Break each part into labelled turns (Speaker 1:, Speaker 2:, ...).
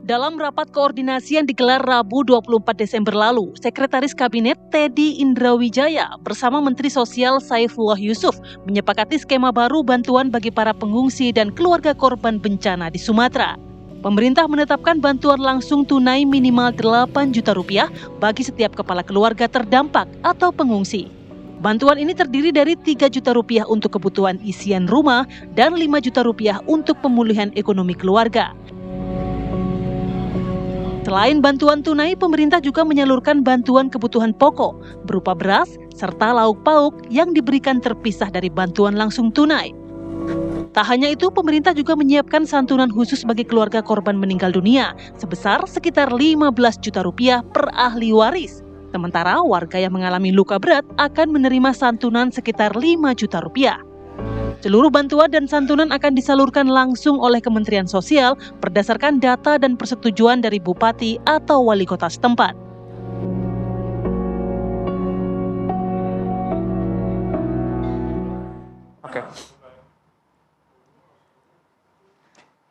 Speaker 1: Dalam rapat koordinasi yang digelar Rabu 24 Desember lalu, Sekretaris Kabinet Teddy Indrawijaya bersama Menteri Sosial Saifullah Yusuf menyepakati skema baru bantuan bagi para pengungsi dan keluarga korban bencana di Sumatera. Pemerintah menetapkan bantuan langsung tunai minimal 8 juta rupiah bagi setiap kepala keluarga terdampak atau pengungsi. Bantuan ini terdiri dari 3 juta rupiah untuk kebutuhan isian rumah dan 5 juta rupiah untuk pemulihan ekonomi keluarga. Selain bantuan tunai, pemerintah juga menyalurkan bantuan kebutuhan pokok berupa beras serta lauk pauk yang diberikan terpisah dari bantuan langsung tunai. Tak hanya itu, pemerintah juga menyiapkan santunan khusus bagi keluarga korban meninggal dunia sebesar sekitar 15 juta rupiah per ahli waris. Sementara warga yang mengalami luka berat akan menerima santunan sekitar 5 juta rupiah. Seluruh bantuan dan santunan akan disalurkan langsung oleh Kementerian Sosial berdasarkan data dan persetujuan dari bupati atau wali kota setempat.
Speaker 2: Oke.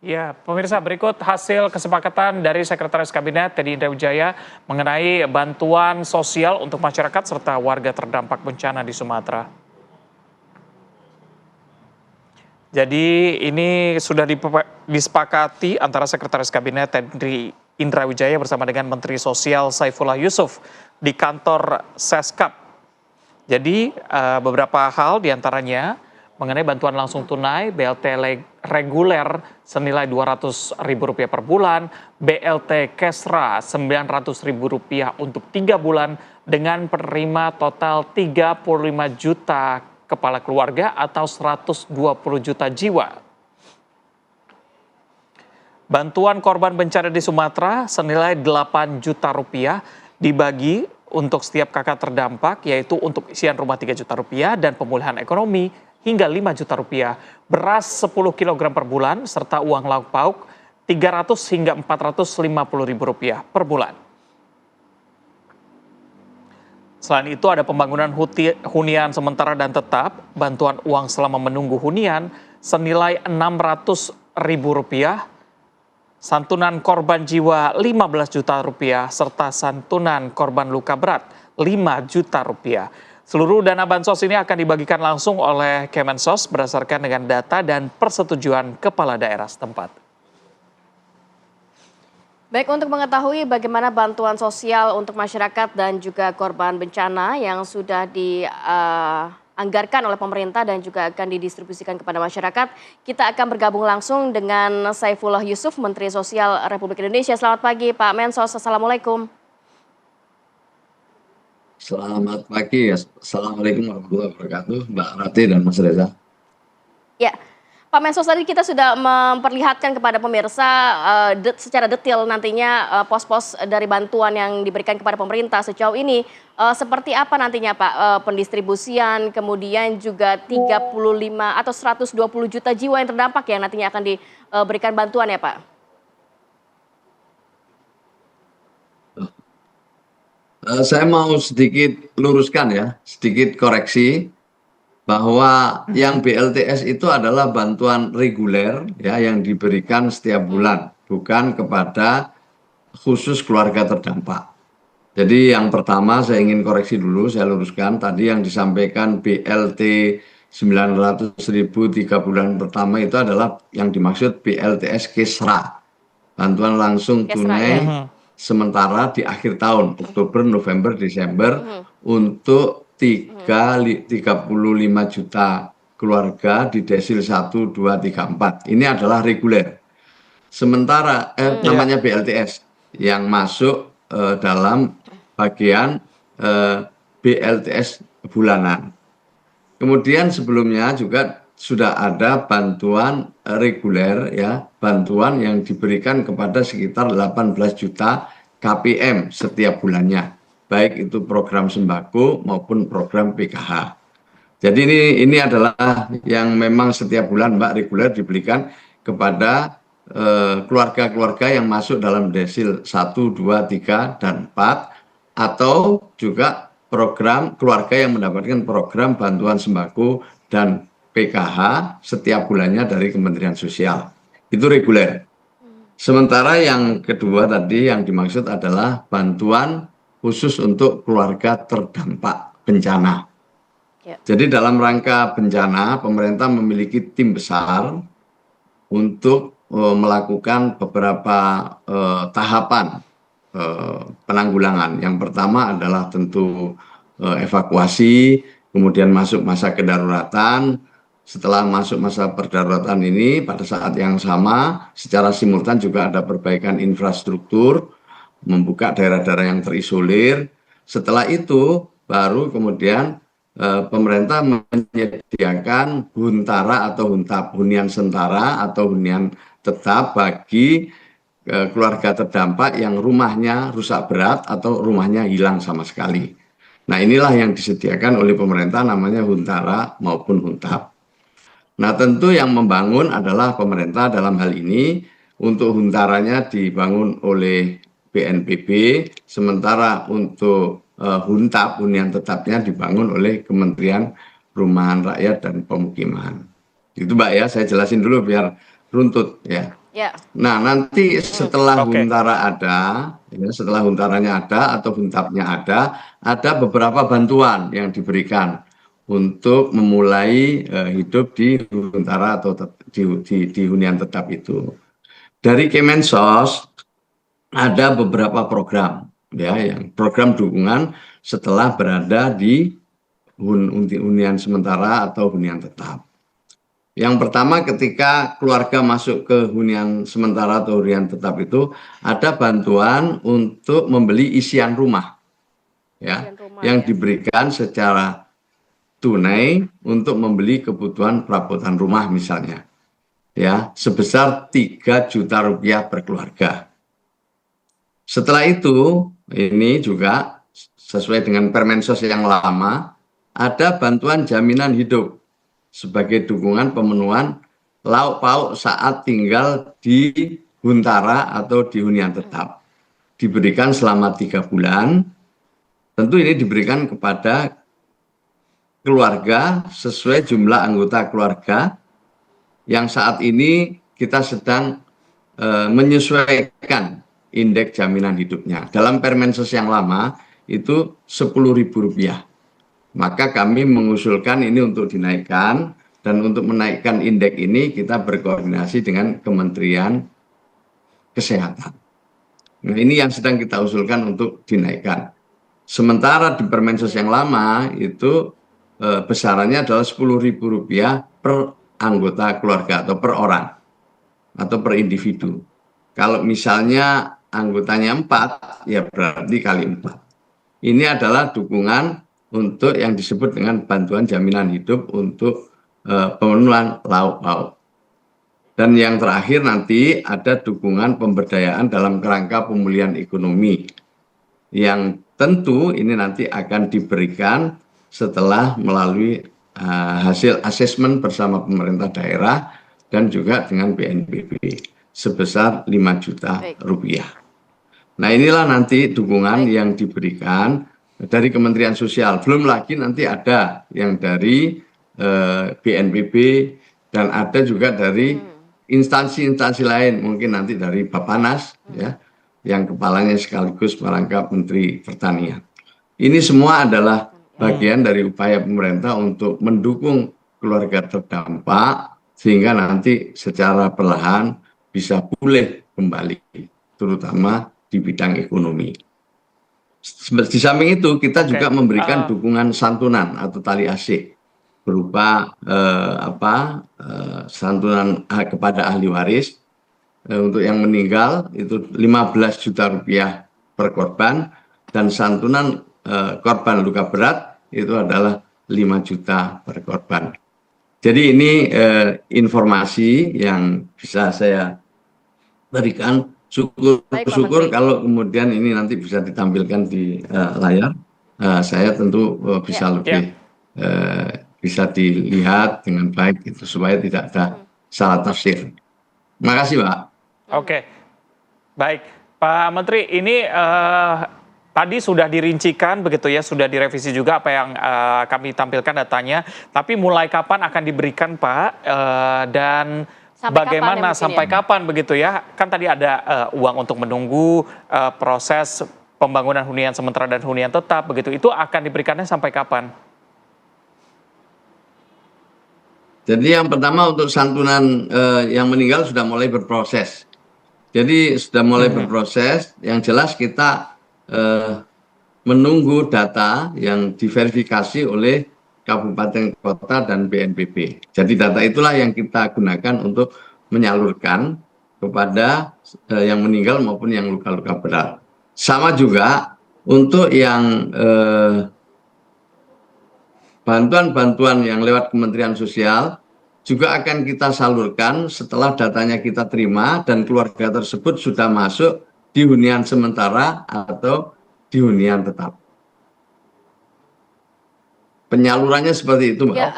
Speaker 2: Ya, pemirsa, berikut hasil kesepakatan dari Sekretaris Kabinet Teddy Indrawijaya mengenai bantuan sosial untuk masyarakat serta warga terdampak bencana di Sumatera. Jadi ini sudah disepakati antara Sekretaris Kabinet Teddy Indrawijaya bersama dengan Menteri Sosial Saifullah Yusuf di kantor Seskap. Jadi beberapa hal diantaranya mengenai bantuan langsung tunai, BLT reguler senilai Rp200.000 per bulan, BLT Kesra Rp900.000 untuk 3 bulan dengan penerima total 35 juta kepala keluarga atau 120 juta jiwa. Bantuan korban bencana di Sumatera senilai 8 juta rupiah dibagi untuk setiap kakak terdampak, yaitu untuk isian rumah 3 juta rupiah dan pemulihan ekonomi hingga 5 juta rupiah, beras 10 kg per bulan, serta uang lauk pauk 300 hingga 450 ribu rupiah per bulan. Selain itu ada pembangunan hunian sementara dan tetap, bantuan uang selama menunggu hunian senilai Rp600.000, santunan korban jiwa 15 juta rupiah, serta santunan korban luka berat 5 juta rupiah. Seluruh dana bansos ini akan dibagikan langsung oleh Kemensos berdasarkan dengan data dan persetujuan kepala daerah setempat.
Speaker 3: Baik, untuk mengetahui bagaimana bantuan sosial untuk masyarakat dan juga korban bencana yang sudah dianggarkan oleh pemerintah dan juga akan didistribusikan kepada masyarakat, kita akan bergabung langsung dengan Saifullah Yusuf, Menteri Sosial Republik Indonesia. Selamat pagi, Pak Mensos. Assalamualaikum.
Speaker 4: Selamat pagi, Assalamualaikum warahmatullahi wabarakatuh, Mbak Rati dan Mas Reza.
Speaker 3: Ya, Pak Mensos, tadi kita sudah memperlihatkan kepada pemirsa secara detail nantinya pos-pos dari bantuan yang diberikan kepada pemerintah sejauh ini. Seperti apa nantinya Pak pendistribusian, kemudian juga 35 atau 120 juta jiwa yang terdampak yang nantinya akan diberikan bantuan ya Pak?
Speaker 4: Saya mau sedikit luruskan ya, sedikit koreksi. Bahwa yang BLTS itu adalah bantuan reguler ya yang diberikan setiap bulan, bukan kepada khusus keluarga terdampak. Jadi yang pertama saya ingin koreksi dulu, saya luruskan tadi yang disampaikan BLT 900.000 3 bulan pertama itu adalah yang dimaksud BLTS Kesra, bantuan langsung tunai sementara di akhir tahun, Oktober, November, Desember untuk 35 juta keluarga di desil 1, 2, 3, 4. Ini adalah reguler. Sementara namanya BLTS yang masuk dalam bagian BLTS bulanan. Kemudian sebelumnya juga sudah ada bantuan reguler ya, bantuan yang diberikan kepada sekitar 18 juta KPM setiap bulannya. Baik itu program sembako maupun program PKH. Jadi ini adalah yang memang setiap bulan Mbak reguler diberikan kepada keluarga-keluarga yang masuk dalam desil 1, 2, 3, dan 4 atau juga program keluarga yang mendapatkan program bantuan sembako dan PKH setiap bulannya dari Kementerian Sosial. Itu reguler. Sementara yang kedua tadi yang dimaksud adalah bantuan khusus untuk keluarga terdampak bencana.
Speaker 3: Ya.
Speaker 4: Jadi dalam rangka bencana, pemerintah memiliki tim besar untuk melakukan beberapa tahapan penanggulangan. Yang pertama adalah tentu evakuasi, kemudian masuk masa kedaruratan. Setelah masuk masa kedaruratan ini, pada saat yang sama, secara simultan juga ada perbaikan infrastruktur, membuka daerah-daerah yang terisolir. Setelah itu, baru kemudian pemerintah menyediakan huntara atau hunian sementara atau hunian tetap bagi keluarga terdampak yang rumahnya rusak berat atau rumahnya hilang sama sekali. Nah, inilah yang disediakan oleh pemerintah namanya huntara maupun huntap. Nah, tentu yang membangun adalah pemerintah dalam hal ini. Untuk huntaranya dibangun oleh BNPB, sementara untuk huntap, hunian tetapnya dibangun oleh Kementerian Perumahan Rakyat dan Pemukiman. Itu Mbak ya, saya jelasin dulu biar runtut ya.
Speaker 3: Ya.
Speaker 4: Nah, nanti setelah
Speaker 2: Oke.
Speaker 4: huntara ada, ya, setelah huntaranya ada atau huntapnya ada beberapa bantuan yang diberikan untuk memulai hidup di huntara atau di hunian tetap itu. Dari Kemensos ada beberapa program, ya, yang program dukungan setelah berada di hunian sementara atau hunian tetap. Yang pertama, ketika keluarga masuk ke hunian sementara atau hunian tetap itu ada bantuan untuk membeli isian rumah, ya,
Speaker 3: Isian rumah,
Speaker 4: yang
Speaker 3: ya.
Speaker 4: diberikan secara tunai untuk membeli kebutuhan perabotan rumah misalnya, ya, sebesar 3 juta rupiah per keluarga. Setelah itu, ini juga sesuai dengan Permensos yang lama, ada bantuan jaminan hidup sebagai dukungan pemenuhan lauk pauk saat tinggal di huntara atau di hunian tetap. Diberikan selama 3 bulan. Tentu ini diberikan kepada keluarga sesuai jumlah anggota keluarga yang saat ini kita sedang menyesuaikan indeks jaminan hidupnya. Dalam Permensos yang lama itu Rp10.000. Maka kami mengusulkan ini untuk dinaikkan, dan untuk menaikkan indeks ini kita berkoordinasi dengan Kementerian Kesehatan. Nah, ini yang sedang kita usulkan untuk dinaikkan. Sementara di Permensos yang lama itu besarannya adalah Rp10.000 per anggota keluarga atau per orang atau per individu. Kalau misalnya anggotanya 4, ya berarti kali 4. Ini adalah dukungan untuk yang disebut dengan bantuan jaminan hidup untuk pemenuhan lauk pauk. Dan yang terakhir nanti ada dukungan pemberdayaan dalam kerangka pemulihan ekonomi yang tentu ini nanti akan diberikan setelah melalui hasil asesmen bersama pemerintah daerah dan juga dengan BNPB sebesar 5 juta rupiah. Nah, inilah nanti dukungan yang diberikan dari Kementerian Sosial. Belum lagi nanti ada yang dari BNPB dan ada juga dari instansi-instansi lain, mungkin nanti dari Bappenas, ya, yang kepalanya sekaligus merangkap Menteri Pertanian. Ini semua adalah bagian dari upaya pemerintah untuk mendukung keluarga terdampak sehingga nanti secara perlahan bisa pulih kembali, terutama di bidang ekonomi. Di samping itu kita juga memberikan dukungan santunan atau tali asih berupa santunan kepada ahli waris untuk yang meninggal itu 15 juta rupiah per korban, dan santunan korban luka berat itu adalah 5 juta per korban. Jadi ini informasi yang bisa saya berikan. Syukur kalau kemudian ini nanti bisa ditampilkan di layar, saya tentu bisa lebih bisa dilihat dengan baik itu supaya tidak ada salah tafsir. Terima kasih, Pak.
Speaker 2: Oke, baik, Pak Menteri. Ini tadi sudah dirincikan begitu ya, sudah direvisi juga apa yang kami tampilkan datanya. Tapi mulai kapan akan diberikan, Pak? Dan
Speaker 3: Sampai kapan ya
Speaker 2: bagaimana
Speaker 3: mungkin
Speaker 2: sampai
Speaker 3: ya?
Speaker 2: kapan begitu ya? Kan tadi ada uang untuk menunggu proses pembangunan hunian sementara dan hunian tetap begitu. Itu akan diberikannya sampai kapan?
Speaker 4: Jadi yang pertama untuk santunan yang meninggal sudah mulai berproses. Jadi sudah mulai
Speaker 2: Mhm.
Speaker 4: berproses. Yang jelas kita eh, menunggu data yang diverifikasi oleh kabupaten kota dan BNPB. Jadi data itulah yang kita gunakan untuk menyalurkan kepada yang meninggal maupun yang luka-luka berat. Sama juga untuk yang bantuan-bantuan yang lewat Kementerian Sosial juga akan kita salurkan setelah datanya kita terima dan keluarga tersebut sudah masuk di hunian sementara atau di hunian tetap. Penyalurannya seperti itu, Mbak.
Speaker 3: Ya,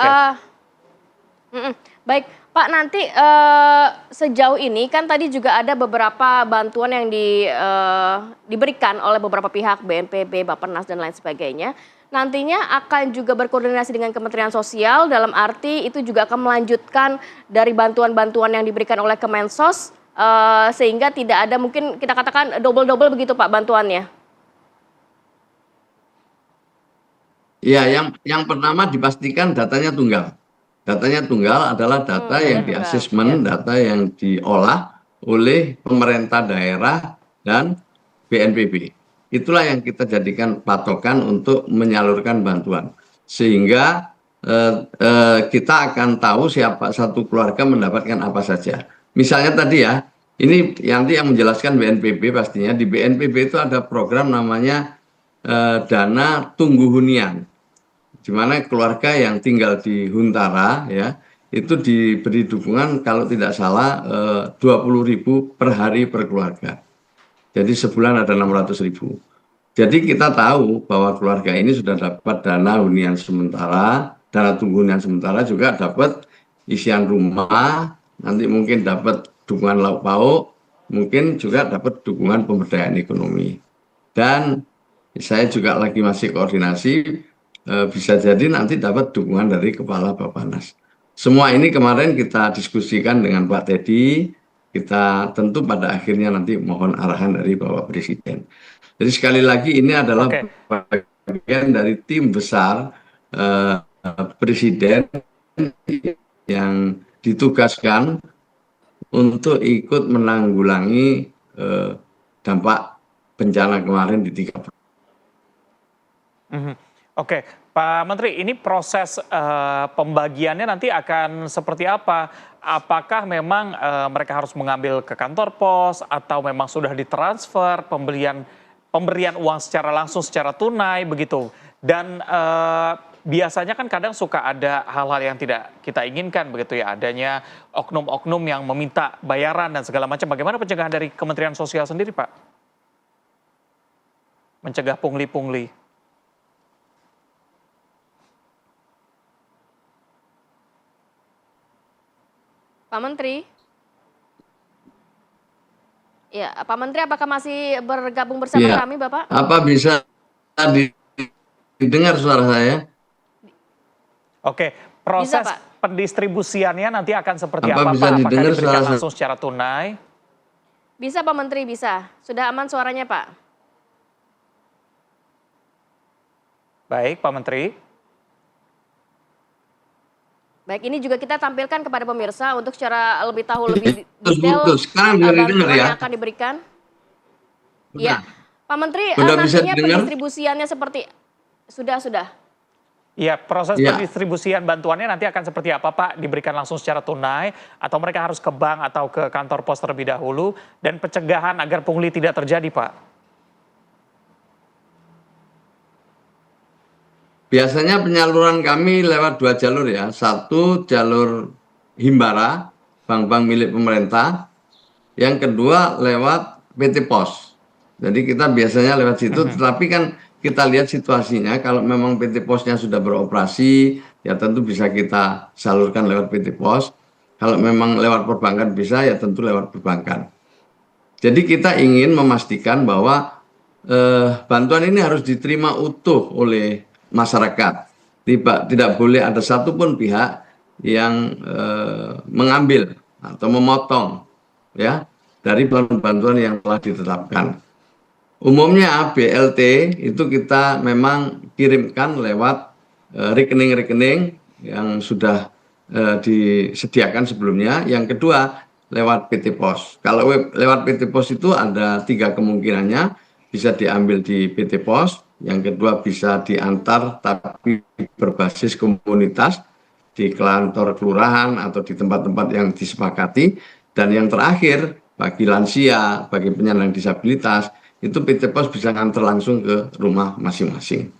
Speaker 2: Oke.
Speaker 3: baik Pak, nanti sejauh ini kan tadi juga ada beberapa bantuan yang diberikan oleh beberapa pihak, BNPB, Bappenas dan lain sebagainya. Nantinya akan juga berkoordinasi dengan Kementerian Sosial dalam arti itu juga akan melanjutkan dari bantuan-bantuan yang diberikan oleh Kemensos sehingga tidak ada mungkin kita katakan double-double begitu Pak bantuannya.
Speaker 4: Ya, yang pertama dipastikan datanya tunggal. Datanya tunggal adalah data
Speaker 3: Data
Speaker 4: yang
Speaker 3: tunggal, ya.
Speaker 4: di-asesmen, data yang diolah oleh pemerintah daerah dan BNPB. Itulah yang kita jadikan patokan untuk menyalurkan bantuan. Sehingga kita akan tahu siapa satu keluarga mendapatkan apa saja. Misalnya tadi ya, ini nanti yang menjelaskan BNPB pastinya. Di BNPB itu ada program namanya dana tunggu hunian, di mana keluarga yang tinggal di Huntara ya itu diberi dukungan kalau tidak salah 20.000 per hari per keluarga. Jadi sebulan ada 600.000. Jadi kita tahu bahwa keluarga ini sudah dapat dana hunian sementara, dana tunggu hunian sementara, juga dapat isian rumah, nanti mungkin dapat dukungan lauk pauk, mungkin juga dapat dukungan pemberdayaan ekonomi. Dan saya juga lagi masih koordinasi, bisa jadi nanti dapat dukungan dari Kepala Bappenas. Semua ini kemarin kita diskusikan dengan Pak Teddy, kita tentu pada akhirnya nanti mohon arahan dari Bapak Presiden. Jadi sekali lagi ini adalah
Speaker 2: Oke.
Speaker 4: bagian dari tim besar Presiden yang ditugaskan untuk ikut menanggulangi dampak bencana kemarin di 3
Speaker 2: Mhm. Oke, Pak Menteri, ini proses pembagiannya nanti akan seperti apa? Apakah memang mereka harus mengambil ke kantor pos atau memang sudah ditransfer pemberian uang secara langsung secara tunai begitu? Dan biasanya kan kadang suka ada hal-hal yang tidak kita inginkan begitu ya, adanya oknum-oknum yang meminta bayaran dan segala macam. Bagaimana pencegahan dari Kementerian Sosial sendiri, Pak? Mencegah pungli-pungli.
Speaker 3: Pak Menteri. Ya, Pak Menteri apakah masih bergabung bersama
Speaker 4: Iya.
Speaker 3: kami, Bapak?
Speaker 4: Apa bisa didengar suara saya?
Speaker 2: Oke,
Speaker 3: Bisa,
Speaker 2: proses
Speaker 3: Pak.
Speaker 2: pendistribusiannya nanti akan seperti
Speaker 4: Apa
Speaker 2: apa,
Speaker 4: bisa
Speaker 2: Pak? Apakah
Speaker 4: didengar
Speaker 2: diberikan
Speaker 4: suara saya?
Speaker 2: langsung secara tunai?
Speaker 3: Bisa Pak Menteri, bisa. Sudah aman suaranya, Pak?
Speaker 2: Baik, Pak Menteri.
Speaker 3: Baik, ini juga kita tampilkan kepada pemirsa untuk secara lebih tahu lebih detail
Speaker 4: Putus. Sekarang bisa didengar
Speaker 3: bantuan
Speaker 4: ya?
Speaker 3: yang akan diberikan.
Speaker 4: Udah.
Speaker 3: Iya, Pak Menteri,
Speaker 4: Udah bisa
Speaker 3: nantinya
Speaker 4: didengar?
Speaker 3: pendistribusiannya seperti sudah.
Speaker 2: Iya, proses
Speaker 4: Iya.
Speaker 2: pendistribusian bantuannya nanti akan seperti apa, Pak? Diberikan langsung secara tunai atau mereka harus ke bank atau ke kantor pos terlebih dahulu, dan pencegahan agar pungli tidak terjadi, Pak?
Speaker 4: Biasanya penyaluran kami lewat 2 jalur ya. Satu jalur Himbara, bank-bank milik pemerintah. Yang kedua lewat PT Pos. Jadi kita biasanya lewat situ, tetapi kan kita lihat situasinya, kalau memang PT Posnya sudah beroperasi, ya tentu bisa kita salurkan lewat PT Pos. Kalau memang lewat perbankan bisa, ya tentu lewat perbankan. Jadi kita ingin memastikan bahwa bantuan ini harus diterima utuh oleh masyarakat. Tidak boleh ada satupun pihak yang mengambil atau memotong ya dari bantuan yang telah ditetapkan. Umumnya BLT itu kita memang kirimkan lewat rekening-rekening yang sudah disediakan sebelumnya. Yang kedua lewat PT Pos. Kalau lewat PT Pos itu ada 3 kemungkinannya, bisa diambil di PT Pos, yang kedua bisa diantar tapi berbasis komunitas di kantor kelurahan atau di tempat-tempat yang disepakati, dan yang terakhir bagi lansia, bagi penyandang disabilitas, itu PT Pos bisa ngantar langsung ke rumah masing-masing.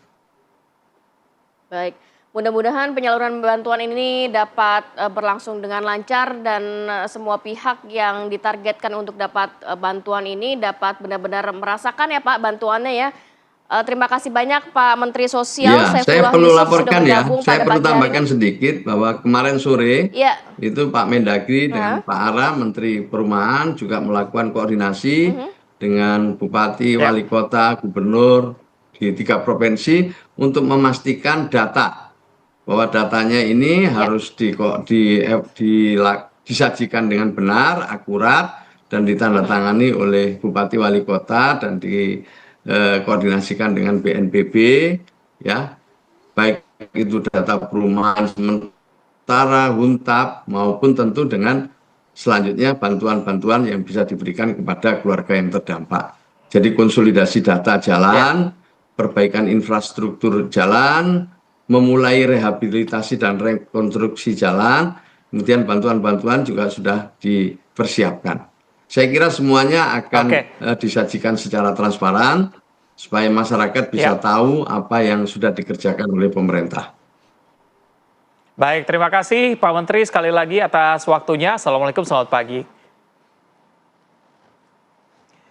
Speaker 3: Baik, mudah-mudahan penyaluran bantuan ini dapat berlangsung dengan lancar dan semua pihak yang ditargetkan untuk dapat bantuan ini dapat benar-benar merasakan ya Pak bantuannya ya. Terima kasih banyak Pak Menteri Sosial
Speaker 4: Ya, saya
Speaker 3: Saifullah
Speaker 4: perlu
Speaker 3: Yusuf sudah
Speaker 4: laporkan ya,
Speaker 3: bergabung
Speaker 4: saya
Speaker 3: pada
Speaker 4: perlu
Speaker 3: pagi hari
Speaker 4: tambahkan
Speaker 3: ini.
Speaker 4: sedikit bahwa kemarin sore
Speaker 3: Ya,
Speaker 4: itu Pak Mendagri dengan Pak Ara, Menteri Perumahan juga melakukan koordinasi dengan Bupati,
Speaker 2: Ya.
Speaker 4: Wali Kota, Gubernur di 3 provinsi untuk memastikan data, bahwa datanya ini harus disajikan dengan benar, akurat, dan ditandatangani oleh Bupati Wali Kota dan dikoordinasikan dengan BNPB, ya, baik itu data perumahan sementara, Huntap, maupun tentu dengan selanjutnya bantuan-bantuan yang bisa diberikan kepada keluarga yang terdampak. Jadi konsolidasi data jalan, perbaikan infrastruktur jalan, memulai rehabilitasi dan rekonstruksi jalan, kemudian bantuan-bantuan juga sudah dipersiapkan. Saya kira semuanya akan disajikan secara transparan supaya masyarakat bisa tahu apa yang sudah dikerjakan oleh pemerintah.
Speaker 2: Baik, terima kasih Pak Menteri sekali lagi atas waktunya. Assalamualaikum, selamat pagi.